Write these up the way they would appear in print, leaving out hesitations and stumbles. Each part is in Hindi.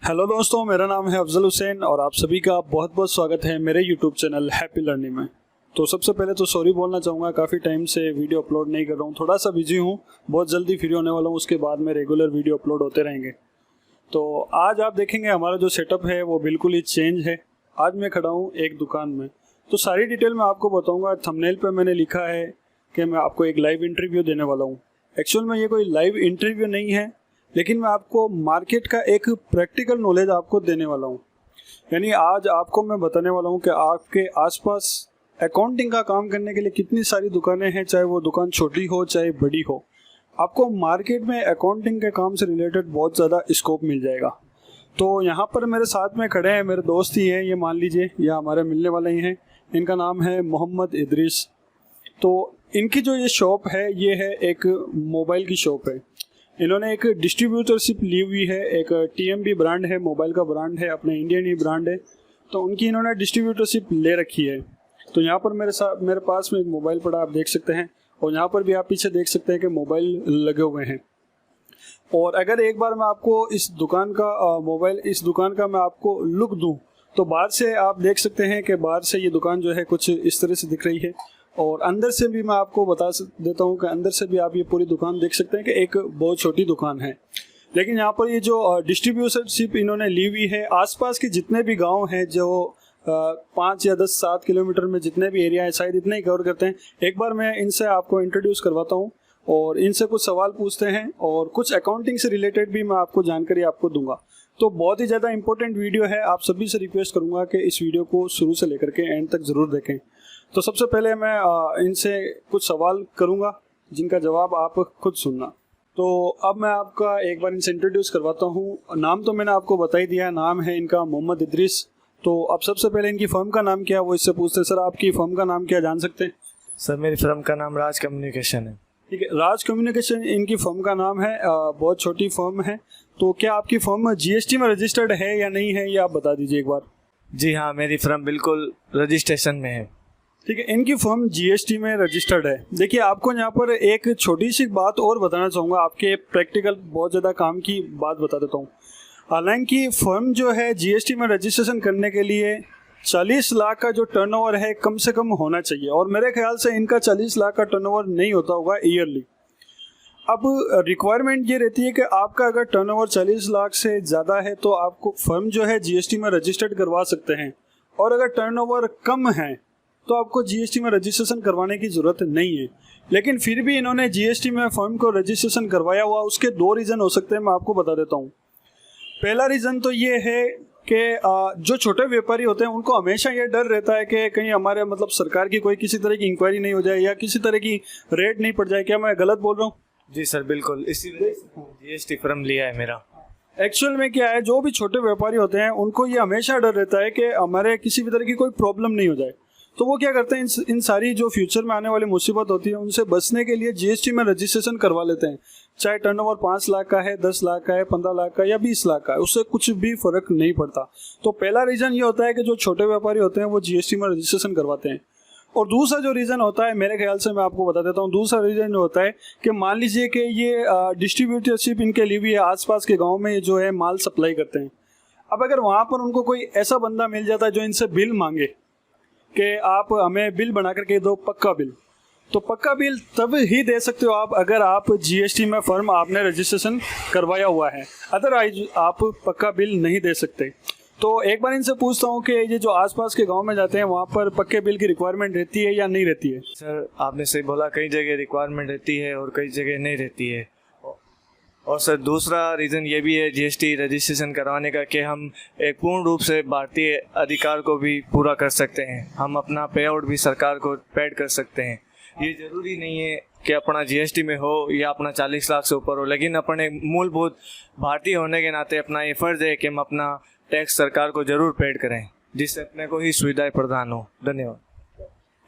हेलो दोस्तों, मेरा नाम है अफजल हुसैन और आप सभी का बहुत बहुत स्वागत है मेरे यूट्यूब चैनल हैप्पी लर्निंग में। तो सबसे पहले तो सॉरी बोलना चाहूँगा, काफ़ी टाइम से वीडियो अपलोड नहीं कर रहा हूँ, थोड़ा सा बिजी हूँ। बहुत जल्दी फ्री होने वाला हूँ, उसके बाद में रेगुलर वीडियो अपलोड होते रहेंगे। तो आज आप देखेंगे हमारा जो सेटअप है वो बिल्कुल ही चेंज है। आज मैं खड़ा हूँ एक दुकान में, तो सारी डिटेल मैं आपको बताऊँगा। थंबनेल पर मैंने लिखा है कि मैं आपको एक लाइव इंटरव्यू देने वाला हूँ। एक्चुअल में ये कोई लाइव इंटरव्यू नहीं है, लेकिन मैं आपको मार्केट का एक प्रैक्टिकल नॉलेज आपको देने वाला हूँ। यानी आज आपको मैं बताने वाला हूँ कि आपके आसपास अकाउंटिंग का काम करने के लिए कितनी सारी दुकानें हैं, चाहे वो दुकान छोटी हो चाहे बड़ी हो। आपको मार्केट में अकाउंटिंग के काम से रिलेटेड बहुत ज़्यादा स्कोप मिल जाएगा। तो यहाँ पर मेरे साथ में खड़े हैं मेरे दोस्त ही हैं, ये मान लीजिए, ये हमारे मिलने वाले ही हैं। इनका नाम है मोहम्मद इदरीस। तो इनकी जो ये शॉप है ये है एक मोबाइल की शॉप है। इन्होंने एक डिस्ट्रीब्यूटरशिप ली हुई है, एक TMB ब्रांड है, मोबाइल का ब्रांड है, अपने इंडियन ही ब्रांड है। तो उनकी इन्होंने डिस्ट्रीब्यूटरशिप ले रखी है। तो यहाँ पर मेरे पास में एक मोबाइल पड़ा, आप देख सकते हैं, और यहाँ पर भी आप पीछे देख सकते हैं कि मोबाइल लगे हुए हैं। और अगर एक बार मैं आपको इस दुकान का मैं आपको लुक दूँ, तो बाहर से आप देख सकते हैं कि बाहर से ये दुकान जो है कुछ इस तरह से दिख रही है। और अंदर से भी मैं आपको बता देता हूँ कि अंदर से भी आप ये पूरी दुकान देख सकते हैं कि एक बहुत छोटी दुकान है। लेकिन यहाँ पर ये जो डिस्ट्रीब्यूटरशिप इन्होंने ली हुई है, आसपास के जितने भी गांव हैं जो 5 या 10 7 किलोमीटर में जितने भी एरिया है, शायद इतने ही कवर करते हैं। एक बार मैं इनसे आपको इंट्रोड्यूस करवाता हूँ और इनसे कुछ सवाल पूछते हैं और कुछ अकाउंटिंग से रिलेटेड भी मैं आपको जानकारी आपको दूंगा। तो बहुत ही ज़्यादा इंपॉर्टेंट वीडियो है। आप सभी से रिक्वेस्ट करूँगा कि इस वीडियो को शुरू से लेकर के एंड तक ज़रूर देखें। तो सबसे पहले मैं इनसे कुछ सवाल करूंगा जिनका जवाब आप खुद सुनना। तो अब मैं आपका एक बार इनसे इंट्रोड्यूस करवाता हूं। नाम तो मैंने आपको बता ही दिया, नाम है इनका मोहम्मद इदरीस। तो अब सबसे पहले इनकी फर्म का नाम क्या है वो इससे पूछते हैं। सर, आपकी फर्म का नाम क्या जान सकते हैं? सर, मेरी फर्म का नाम राज कम्युनिकेशन है। ठीक है, राज कम्युनिकेशन इनकी फर्म का नाम है। बहुत छोटी फर्म है। तो क्या आपकी फर्म GST में रजिस्टर्ड है या नहीं है, ये आप बता दीजिए एक बार। जी हाँ, मेरी फर्म बिल्कुल रजिस्ट्रेशन में है। ठीक है, इनकी फर्म GST में रजिस्टर्ड है। देखिए, आपको यहाँ पर एक छोटी सी बात और बताना चाहूँगा, आपके प्रैक्टिकल बहुत ज़्यादा काम की बात बता देता हूँ। हालांकि फर्म जो है GST में रजिस्ट्रेशन करने के लिए 40 लाख का जो टर्नओवर है कम से कम होना चाहिए, और मेरे ख्याल से इनका 40 लाख का टर्नओवर नहीं होता होगा ईयरली। अब रिक्वायरमेंट ये रहती है कि आपका अगर टर्नओवर 40 लाख से ज़्यादा है तो आपको फर्म जो है GST में रजिस्टर्ड करवा सकते हैं, और अगर टर्नओवर कम है तो आपको GST में रजिस्ट्रेशन करवाने की ज़रूरत नहीं है। लेकिन फिर भी इन्होंने GST में फर्म को रजिस्ट्रेशन करवाया हुआ, उसके 2 रीज़न हो सकते हैं, मैं आपको बता देता हूँ। पहला रीज़न तो ये है कि जो छोटे व्यापारी होते हैं उनको हमेशा ये डर रहता है कि कहीं हमारे सरकार की कोई किसी तरह की इंक्वायरी नहीं हो जाए या किसी तरह की रेड नहीं पड़ जाए। क्या मैं गलत बोल रहा हूँ? जी सर, बिल्कुल, इसी वजह से GST फर्म लिया है मेरा। एक्चुअल में क्या है, जो भी छोटे व्यापारी होते हैं उनको ये हमेशा डर रहता है कि हमारे किसी भी तरह की कोई प्रॉब्लम नहीं हो जाए। तो वो क्या करते हैं, इन सारी जो फ्यूचर में आने वाली मुसीबत होती है उनसे बचने के लिए GST में रजिस्ट्रेशन करवा लेते हैं। चाहे टर्नओवर 5 लाख का है, 10 लाख का है, 15 लाख का या 20 लाख का है, उससे कुछ भी फर्क नहीं पड़ता। तो पहला रीज़न ये होता है कि जो छोटे व्यापारी होते हैं वो GST में रजिस्ट्रेशन करवाते हैं। और दूसरा जो रीज़न होता है, मेरे ख्याल से मैं आपको बता देता हूँ, दूसरा रीज़न जो होता है कि मान लीजिए कि ये डिस्ट्रीब्यूटरशिप इनके लिए भी आसपास के गाँव में जो है माल सप्लाई करते हैं। अब अगर वहाँ पर उनको कोई ऐसा बंदा मिल जाता है जो इनसे बिल मांगे कि आप हमें बिल बना करके दो, पक्का बिल, तो पक्का बिल तब ही दे सकते हो आप अगर आप GST में फर्म आपने रजिस्ट्रेशन करवाया हुआ है, अदरवाइज आप पक्का बिल नहीं दे सकते। तो एक बार इनसे पूछता हूँ कि ये जो आसपास के गांव में जाते हैं वहाँ पर पक्के बिल की रिक्वायरमेंट रहती है या नहीं रहती है? सर, आपने सही बोला, कई जगह रिक्वायरमेंट रहती है और कई जगह नहीं रहती है। और सर, दूसरा रीज़न ये भी है GST रजिस्ट्रेशन करवाने का कि हम एक पूर्ण रूप से भारतीय अधिकार को भी पूरा कर सकते हैं। हम अपना पे आउट भी सरकार को पेड कर सकते हैं। ये ज़रूरी नहीं है कि अपना GST में हो या अपना 40 लाख से ऊपर हो, लेकिन अपने मूलभूत भारतीय होने के नाते अपना ये फ़र्ज़ है कि हम अपना टैक्स सरकार को ज़रूर पेड करें, जिससे अपने को ही सुविधाएँ प्रदान हो। धन्यवाद।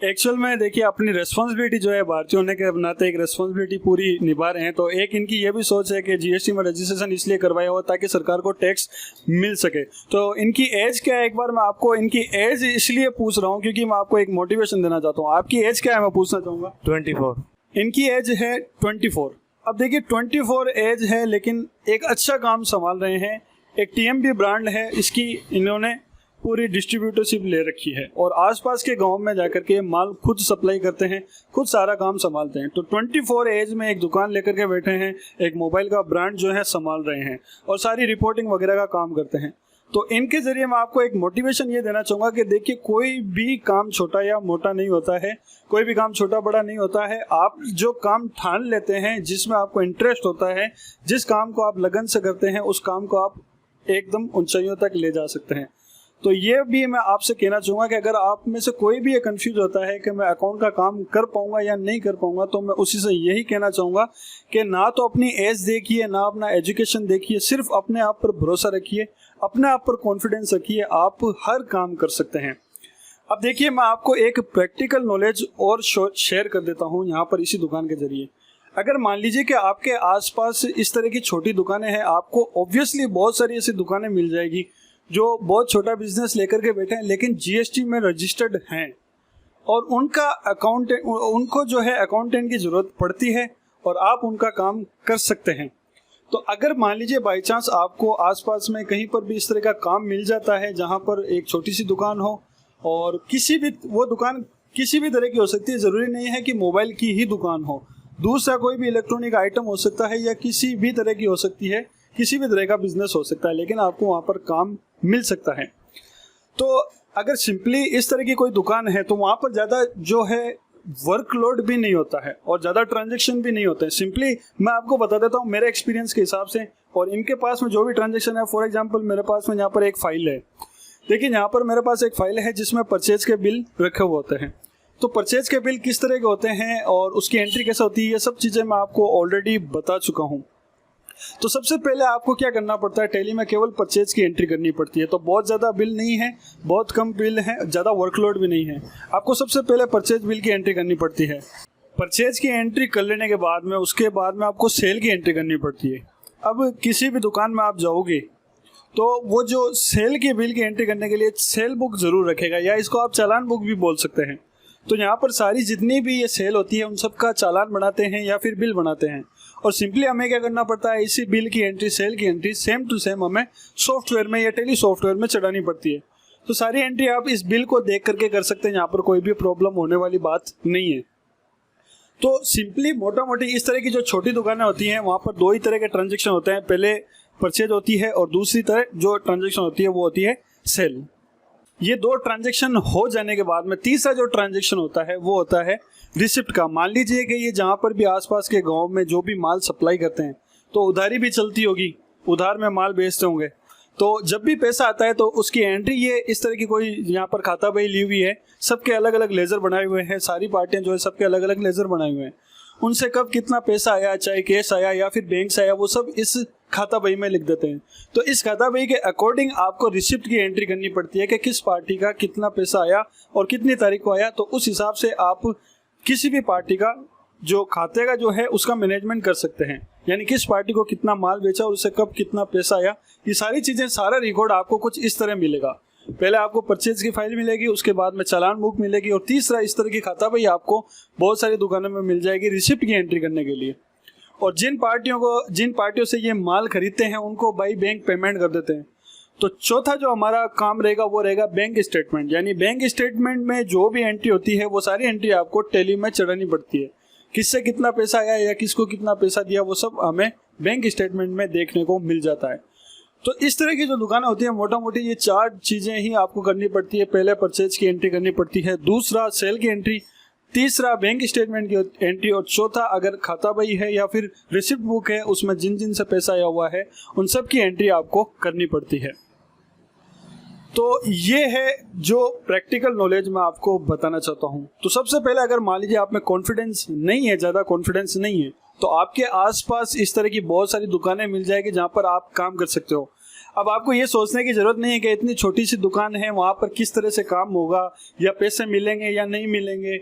एक्चुअल में देखिए, अपनी रिस्पॉन्सिबिलिटी जो है भारतीय होने के नाते एक रिस्पॉन्सिबिलिटी पूरी निभा रहे हैं। तो एक इनकी ये भी सोच है कि GST में रजिस्ट्रेशन इसलिए करवाया हुआ ताकि सरकार को टैक्स मिल सके। तो इनकी एज क्या है, एक बार मैं आपको इनकी एज इसलिए पूछ रहा हूँ क्योंकि मैं आपको एक मोटिवेशन देना चाहता हूँ। आपकी एज क्या है मैं पूछना चाहूँगा? 24। इनकी एज है 24। अब देखिए, 24 एज है लेकिन एक अच्छा काम संभाल रहे हैं, एक TMB ब्रांड है, इसकी इन्होंने पूरी डिस्ट्रीब्यूटरशिप ले रखी है और आसपास के गांव में जाकर के माल खुद सप्लाई करते हैं, खुद सारा काम संभालते हैं। तो 24 एज में एक दुकान लेकर के बैठे हैं, एक मोबाइल का ब्रांड जो है संभाल रहे हैं और सारी रिपोर्टिंग वगैरह का काम करते हैं। तो इनके ज़रिए मैं आपको एक मोटिवेशन ये देना चाहूँगा कि देखिए, कोई भी काम छोटा या मोटा नहीं होता है, कोई भी काम छोटा बड़ा नहीं होता है। आप जो काम ठान लेते हैं, जिसमें आपको इंटरेस्ट होता है, जिस काम को आप लगन से करते हैं, उस काम को आप एकदम ऊंचाइयों तक ले जा सकते हैं। तो ये भी मैं आपसे कहना चाहूँगा कि अगर आप में से कोई भी ये कंफ्यूज होता है कि मैं अकाउंट का काम कर पाऊँगा या नहीं कर पाऊँगा, तो मैं उसी से यही कहना चाहूँगा कि ना तो अपनी एज देखिए, ना अपना एजुकेशन देखिए, सिर्फ अपने आप पर भरोसा रखिए, अपने आप पर कॉन्फिडेंस रखिए, आप हर काम कर सकते हैं। अब देखिए, मैं आपको एक प्रैक्टिकल नॉलेज और शेयर कर देता हूँ यहाँ पर इसी दुकान के जरिए। अगर मान लीजिए कि आपके आसपास इस तरह की छोटी दुकानें हैं, आपको ऑब्वियसली बहुत सारी ऐसी दुकानें मिल जाएगी जो बहुत छोटा बिजनेस लेकर के बैठे हैं, लेकिन GST में रजिस्टर्ड हैं और उनको जो है अकाउंटेंट की ज़रूरत पड़ती है और आप उनका काम कर सकते हैं। तो अगर मान लीजिए बाई चांस आपको आसपास में कहीं पर भी इस तरह का काम मिल जाता है, जहाँ पर एक छोटी सी दुकान हो और वो दुकान किसी भी तरह की हो सकती है, ज़रूरी नहीं है कि मोबाइल की ही दुकान हो, दूसरा कोई भी इलेक्ट्रॉनिक आइटम हो सकता है या किसी भी तरह की हो सकती है, किसी भी तरह का बिजनेस हो सकता है, लेकिन आपको वहाँ पर काम मिल सकता है। तो अगर सिंपली इस तरह की कोई दुकान है तो वहाँ पर ज़्यादा जो है वर्कलोड भी नहीं होता है और ज़्यादा ट्रांजैक्शन भी नहीं होते हैं। सिंपली मैं आपको बता देता हूँ मेरे एक्सपीरियंस के हिसाब से, और इनके पास में जो भी ट्रांजैक्शन है, फॉर एग्जांपल मेरे पास में यहाँ पर एक फ़ाइल है, देखिए यहाँ पर मेरे पास एक फ़ाइल है जिसमें परचेज के बिल रखे हुए होते हैं। तो परचेज के बिल किस तरह के होते हैं और उसकी एंट्री कैसे होती है, ये सब चीज़ें मैं आपको ऑलरेडी बता चुका हूँ। तो सबसे पहले आपको क्या करना पड़ता है, टैली में केवल परचेज की एंट्री करनी पड़ती है। तो बहुत ज़्यादा बिल नहीं है, बहुत कम बिल है, ज़्यादा वर्कलोड भी नहीं है। आपको सबसे पहले परचेज बिल की एंट्री करनी पड़ती है। परचेज की एंट्री कर लेने के बाद में उसके बाद में आपको सेल की एंट्री करनी पड़ती है। अब किसी भी दुकान में आप जाओगे तो वो जो सेल के बिल की एंट्री करने के लिए सेल बुक ज़रूर रखेगा, या इसको आप चालान बुक भी बोल सकते हैं। तो यहाँ पर सारी जितनी भी ये सेल होती है उन सब का चालान बनाते हैं या फिर बिल बनाते हैं, और सिंपली हमें क्या करना पड़ता है, इसी बिल की एंट्री, सेल की एंट्री सेम टू सेम हमें सॉफ्टवेयर में या टेली सॉफ्टवेयर में चढ़ानी पड़ती है। तो सारी एंट्री आप इस बिल को देख करके कर सकते हैं, यहाँ पर कोई भी प्रॉब्लम होने वाली बात नहीं है। तो सिंपली मोटा मोटी इस तरह की जो छोटी दुकानें होती हैं वहाँ पर दो ही तरह के ट्रांजेक्शन होते हैं, पहले परचेज होती है और दूसरी तरह जो ट्रांजेक्शन होती है वो होती है सेल। ये दो ट्रांजेक्शन हो जाने के बाद में तीसरा जो ट्रांजेक्शन होता है वो होता है रिसिप्ट का। मान लीजिए कि ये जहाँ पर भी आसपास के गांव में जो भी माल सप्लाई करते हैं तो उधारी भी चलती होगी, उधार में माल बेचते होंगे, तो जब भी पैसा आता है तो उसकी एंट्री ये इस तरह की कोई यहाँ पर खाता बही ली हुई है, सबके अलग अलग लेज़र बनाए हुए हैं, सारी पार्टियाँ जो है सबके अलग अलग लेज़र बनाए हुए हैं, उनसे कब कितना पैसा आया, चाहे कैश आया या फिर बैंक से आया, वो सब इस खाता बही में लिख देते हैं। तो इस खाता बही के अकॉर्डिंग आपको रिसिप्ट की एंट्री करनी पड़ती है कि किस पार्टी का कितना पैसा आया और कितनी तारीख को आया। तो उस हिसाब से आप किसी भी पार्टी का जो खाते का जो है उसका मैनेजमेंट कर सकते हैं, यानी किस पार्टी को कितना माल बेचा और उससे कब कितना पैसा आया, ये सारी चीज़ें, सारा रिकॉर्ड आपको कुछ इस तरह मिलेगा। पहले आपको परचेज की फाइल मिलेगी, उसके बाद में चालान बुक मिलेगी, और तीसरा इस तरह की खाता बही आपको बहुत सारी दुकानों में मिल जाएगी रिसिप्ट की एंट्री करने के लिए। और जिन पार्टियों से ये माल खरीदते हैं उनको बाई बैंक पेमेंट कर देते हैं। तो चौथा जो हमारा काम रहेगा वो रहेगा बैंक स्टेटमेंट, यानी बैंक स्टेटमेंट में जो भी एंट्री होती है वो सारी एंट्री आपको टैली में चढ़ानी पड़ती है। किससे कितना पैसा आया या किसको कितना पैसा दिया वो सब हमें बैंक स्टेटमेंट में देखने को मिल जाता है। तो इस तरह की जो दुकानें होती हैं मोटा मोटी ये चार चीज़ें ही आपको करनी पड़ती है। पहले परचेज की एंट्री करनी पड़ती है, दूसरा सेल की एंट्री, तीसरा बैंक स्टेटमेंट की एंट्री, और चौथा अगर खाता बही है या फिर रिसिप्ट बुक है उसमें जिन जिन से पैसा आया हुआ है उन सब की एंट्री आपको करनी पड़ती है। तो ये है जो प्रैक्टिकल नॉलेज मैं आपको बताना चाहता हूँ। तो सबसे पहले अगर मान लीजिए आप में कॉन्फिडेंस नहीं है, ज़्यादा कॉन्फिडेंस नहीं है, तो आपके आसपास इस तरह की बहुत सारी दुकानें मिल जाएगी जहाँ पर आप काम कर सकते हो। अब आपको ये सोचने की ज़रूरत नहीं है कि इतनी छोटी सी दुकान है वहाँ पर किस तरह से काम होगा या पैसे मिलेंगे या नहीं मिलेंगे।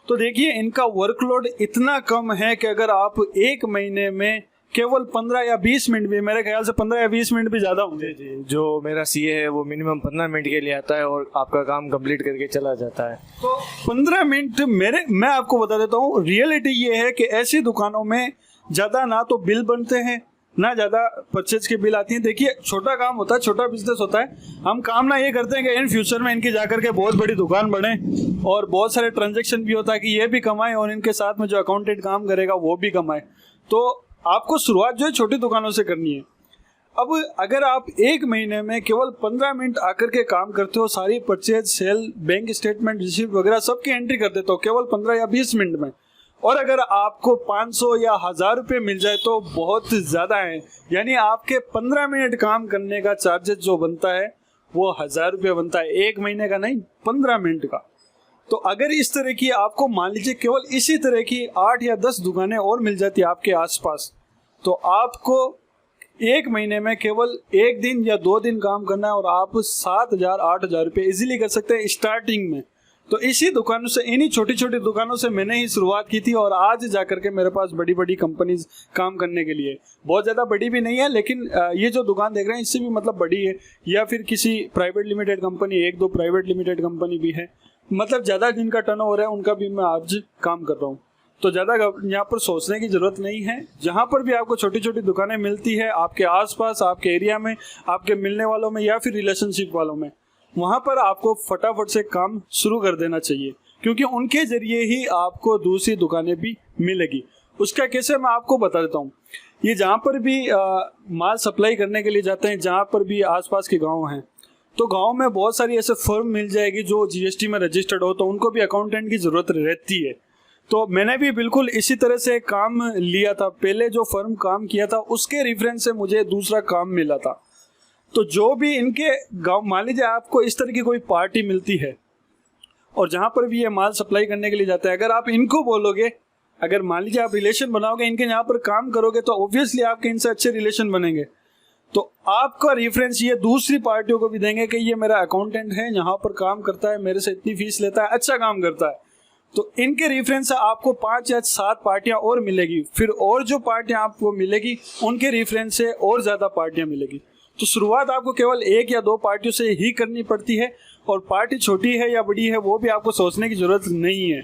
तो देखिए इनका वर्कलोड इतना कम है कि अगर आप एक महीने में केवल 15 या 20 मिनट भी, मेरे ख्याल से 15 या 20 मिनट भी ज़्यादा होंगे। जी, जो मेरा सीए है वो मिनिमम 15 मिनट के लिए आता है और आपका काम कंप्लीट करके चला जाता है। तो 15 मिनट मैं आपको बता देता हूँ, रियलिटी ये है कि ऐसी दुकानों में ज़्यादा ना तो बिल बनते हैं, ना ज़्यादा परचेज के बिल आती हैं। देखिए छोटा काम होता है, छोटा बिजनेस होता है, हम काम ना ये करते हैं कि इन फ्यूचर में इनकी जाकर के बहुत बड़ी दुकान बढ़े और बहुत सारे ट्रांजेक्शन भी होता है कि ये भी कमाए और इनके साथ में जो अकाउंटेंट काम करेगा वो भी कमाए। तो आपको शुरुआत जो है छोटी दुकानों से करनी है। अब अगर आप एक महीने में केवल 15 मिनट आकर के काम करते हो, सारी purchase, sale, bank statement, receipt वगैरह सबकी एंट्री कर देते हो केवल 15 या 20 मिनट में, और अगर आपको 500 या 1000 रुपये मिल जाए तो बहुत ज़्यादा है। यानी आपके 15 मिनट काम करने का चार्जेस जो बनता है वो 1000 रुपये बनता है, एक महीने का नहीं, 15 मिनट का। तो अगर इस तरह की आपको मान लीजिए केवल इसी तरह की 8 या 10 दुकानें और मिल जाती है आपके आसपास, तो आपको एक महीने में केवल एक दिन या 2 दिन काम करना है और आप 7000 8000 रुपये इजीली कर सकते हैं स्टार्टिंग में। तो इसी दुकानों से, इन्हीं छोटी छोटी दुकानों से मैंने ही शुरुआत की थी और आज जाकर के मेरे पास बड़ी बड़ी कंपनीज काम करने के लिए, बहुत ज़्यादा बड़ी भी नहीं है लेकिन ये जो दुकान देख रहे हैं इससे भी मतलब बड़ी है, या फिर किसी private limited company, 1-2 private limited company भी है, मतलब ज़्यादा जिनका टर्नओवर है उनका भी मैं आज काम कर रहा हूँ। तो ज़्यादा यहाँ पर सोचने की ज़रूरत नहीं है। जहाँ पर भी आपको छोटी छोटी दुकानें मिलती है आपके आसपास, आपके एरिया में, आपके मिलने वालों में या फिर रिलेशनशिप वालों में, वहाँ पर आपको फटाफट से काम शुरू कर देना चाहिए, क्योंकि उनके ज़रिए ही आपको दूसरी दुकानें भी मिलेगी। उसका कैसे मैं आपको बता देता हूँ। ये जहाँ पर भी माल सप्लाई करने के लिए जाते हैं, जहाँ पर भी आसपास के गाँव हैं, तो गाँव में बहुत सारी ऐसे फर्म मिल जाएगी जो GST में रजिस्टर्ड हो, तो उनको भी अकाउंटेंट की ज़रूरत रहती है। तो मैंने भी बिल्कुल इसी तरह से काम लिया था। पहले जो फर्म काम किया था उसके रेफरेंस से मुझे दूसरा काम मिला था। तो जो भी इनके गाँव, मान लीजिए आपको इस तरह की कोई पार्टी मिलती है और जहाँ पर भी ये माल सप्लाई करने के लिए जाते हैं, अगर आप इनको बोलोगे, अगर मान लीजिए आप रिलेशन बनाओगे, इनके यहाँ पर काम करोगे, तो ऑब्वियसली आपके इनसे अच्छे रिलेशन बनेंगे। तो आपका रेफरेंस ये दूसरी पार्टियों को भी देंगे कि ये मेरा अकाउंटेंट है, यहाँ पर काम करता है, मेरे से इतनी फीस लेता है, अच्छा काम करता है। तो इनके रेफरेंस से आपको 5 या 7 पार्टियां और मिलेगी, फिर और जो पार्टियां आपको मिलेगी उनके रेफरेंस से और ज़्यादा पार्टियां मिलेगी। तो शुरुआत आपको केवल 1 या 2 पार्टियों से ही करनी पड़ती है, और पार्टी छोटी है या बड़ी है वो भी आपको सोचने की ज़रूरत नहीं है।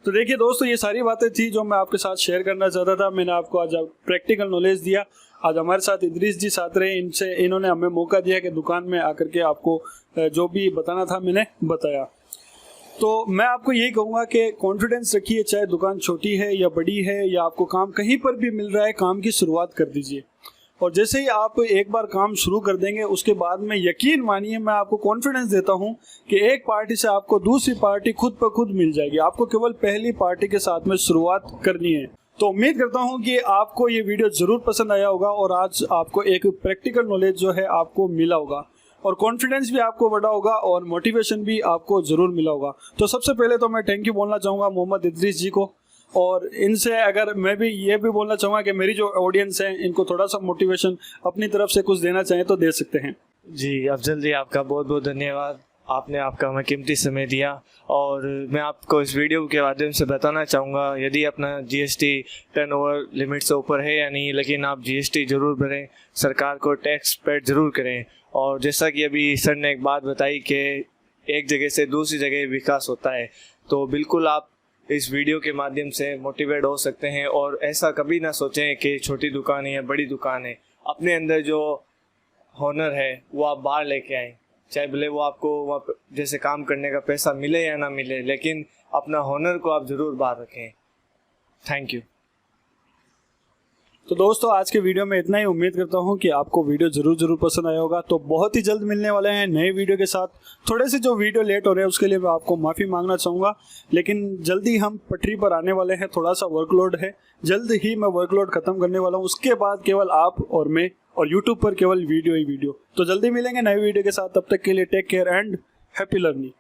तो देखिए दोस्तों, ये सारी बातें थी जो मैं आपके साथ शेयर करना चाहता था। मैंने आपको आज प्रैक्टिकल नॉलेज दिया। आज हमारे साथ इदरीस जी साथ रहे, इन्होंने हमें मौका दिया कि दुकान में आकर के आपको जो भी बताना था मैंने बताया। तो मैं आपको यही कहूँगा कि कॉन्फिडेंस रखिए, चाहे दुकान छोटी है या बड़ी है, या आपको काम कहीं पर भी मिल रहा है, काम की शुरुआत कर दीजिए। और जैसे ही आप एक बार काम शुरू कर देंगे उसके बाद में यकीन मानिए, मैं आपको कॉन्फिडेंस देता हूं कि एक पार्टी से आपको दूसरी पार्टी खुद ब खुद मिल जाएगी। आपको केवल पहली पार्टी के साथ में शुरुआत करनी है। तो उम्मीद करता हूं कि आपको ये वीडियो ज़रूर पसंद आया होगा और आज आपको एक प्रैक्टिकल नॉलेज जो है आपको मिला होगा, और कॉन्फिडेंस भी आपको बढ़ा होगा और मोटिवेशन भी आपको ज़रूर मिला होगा। तो सबसे पहले तो मैं थैंक यू बोलना चाहूँगा मोहम्मद इदरीस जी को, और इनसे अगर मैं भी ये भी बोलना चाहूँगा कि मेरी जो ऑडियंस है इनको थोड़ा सा मोटिवेशन अपनी तरफ से कुछ देना चाहें तो दे सकते हैं। जी अफजल जी, आपका बहुत बहुत धन्यवाद। आपने आपका हमें कीमती समय दिया, और मैं आपको इस वीडियो के माध्यम से बताना चाहूँगा, यदि अपना GST टर्नओवर लिमिट से ऊपर है या नहीं, लेकिन आप GST ज़रूर भरें, सरकार को टैक्स पेड ज़रूर करें। और जैसा कि अभी सर ने एक बात बताई कि एक जगह से दूसरी जगह विकास होता है, तो बिल्कुल आप इस वीडियो के माध्यम से मोटिवेट हो सकते हैं। और ऐसा कभी ना सोचें कि छोटी दुकान है या बड़ी दुकान है, अपने अंदर जो हुनर है वो आप बाहर लेके आएँ। चाहे भले वो आपको वहाँ जैसे काम करने का पैसा मिले या ना मिले, लेकिन अपना हुनर को आप ज़रूर बाहर रखें। Thank you. तो दोस्तों, आज के वीडियो में इतना ही। उम्मीद करता हूं कि आपको वीडियो ज़रूर पसंद आया होगा। तो बहुत ही जल्द मिलने वाले हैं नए वीडियो के साथ। थोड़े से जो वीडियो लेट हो रहे हैं उसके लिए मैं आपको माफ़ी मांगना चाहूँगा, लेकिन जल्दी हम पटरी पर आने वाले हैं। थोड़ा सा वर्कलोड है, जल्द ही मैं वर्कलोड ख़त्म करने वाला हूँ। उसके बाद केवल आप और मैं और यूट्यूब पर केवल वीडियो ही वीडियो। तो जल्दी मिलेंगे नए वीडियो के साथ। तब तक के लिए take care and happy learning.